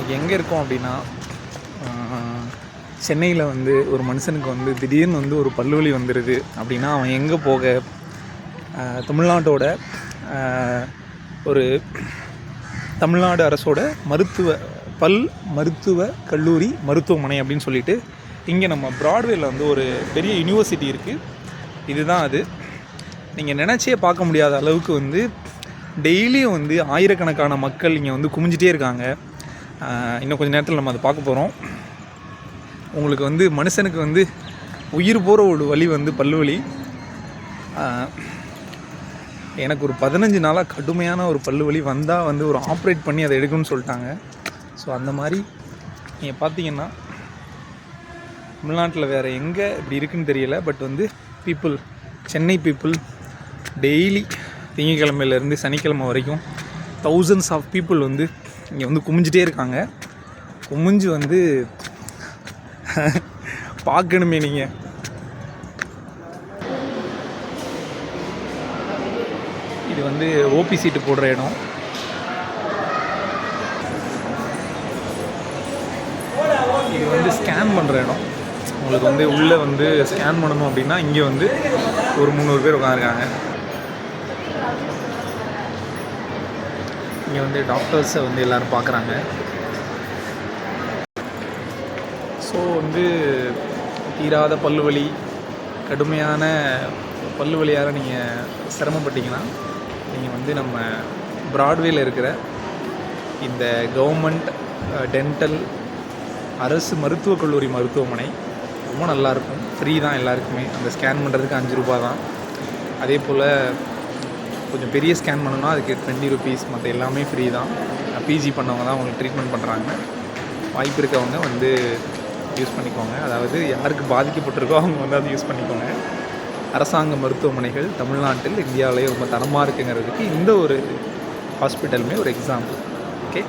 இன்றைக்கி எங்கே இருக்கோம் அப்படின்னா, சென்னையில் வந்து ஒரு மனுஷனுக்கு வந்து திடீர்னு வந்து ஒரு பல்வலி வந்துடுது அப்படின்னா அவன் எங்கே போக, தமிழ்நாட்டோட ஒரு தமிழ்நாடு அரசோட மருத்துவ கல்லூரி மருத்துவமனை அப்படின்னு சொல்லிட்டு இங்கே நம்ம ப்ராட்வேயில் வந்து ஒரு பெரிய யூனிவர்சிட்டி இருக்குது. இதுதான் அது. நீங்கள் நினச்சே பார்க்க முடியாத அளவுக்கு வந்து டெய்லியும் வந்து ஆயிரக்கணக்கான மக்கள் இங்கே வந்து குமிஞ்சிட்டே இருக்காங்க. இன்னும் கொஞ்சம் நேரத்தில் நம்ம அதை பார்க்க போகிறோம். உங்களுக்கு வந்து மனுஷனுக்கு வந்து உயிர் போகிற ஒரு வலி வந்து பல்வலி. எனக்கு ஒரு 15 நாளாக கடுமையான ஒரு பல்வலி வந்தால் வந்து ஒரு ஆப்ரேட் பண்ணி அதை எடுக்கணும்னு சொல்லிட்டாங்க. ஸோ அந்த மாதிரி நீங்கள் பார்த்தீங்கன்னா தமிழ்நாட்டில் வேறு எங்கே இப்படி இருக்குன்னு தெரியல. பட் வந்து சென்னை பீப்புள் டெய்லி திங்கக்கிழமையிலேருந்து சனிக்கிழமை வரைக்கும் தௌசண்ட்ஸ் ஆஃப் பீப்புள் வந்து இங்கே வந்து குமிஞ்சிட்டே இருக்காங்க. குமிஞ்சு வந்து பார்க்கணுமே நீங்கள். இது வந்து ஓபி சீட்டு போடுற இடம். இது வந்து ஸ்கேன் பண்ணுற இடம். உங்களுக்கு வந்து உள்ளே வந்து ஸ்கேன் பண்ணணும் அப்படின்னா இங்கே வந்து ஒரு 300 பேர் உட்காந்துருக்காங்க. இங்கே வந்து டாக்டர்ஸை வந்து எல்லோரும் பார்க்குறாங்க. ஸோ வந்து தீராத பல்வலி, கடுமையான பல்வலியால் நீங்கள் சிரமப்பட்டீங்கன்னா நீங்கள் வந்து நம்ம ப்ராட்வேயில் இருக்கிற இந்த கவர்மெண்ட் டென்டல் அரசு மருத்துவக் கல்லூரி மருத்துவமனை ரொம்ப நல்லாயிருக்கும். ஃப்ரீ தான் எல்லாருக்குமே. அந்த ஸ்கேன் பண்ணுறதுக்கு 5 ரூபா தான். அதே போல் கொஞ்சம் பெரிய ஸ்கேன் பண்ணணும்னா அதுக்கு 20 ருபீஸ். மற்ற எல்லாமே ஃப்ரீ தான். பிஜி பண்ணவங்க தான் அவங்களுக்கு ட்ரீட்மெண்ட் பண்ணுறாங்க. வாய்ப்பு இருக்கவங்க வந்து யூஸ் பண்ணிக்கோங்க. அதாவது யாருக்கு பாதிக்கப்பட்டிருக்கோ அவங்க வந்து அதை யூஸ் பண்ணிக்கோங்க. அரசாங்க மருத்துவமனைகள் தமிழ்நாட்டில் இந்தியாவிலேயே ரொம்ப தரமாக இருக்குங்கிறதுக்கு இந்த ஒரு ஹாஸ்பிட்டலுமே ஒரு எக்ஸாம்பிள். ஓகே.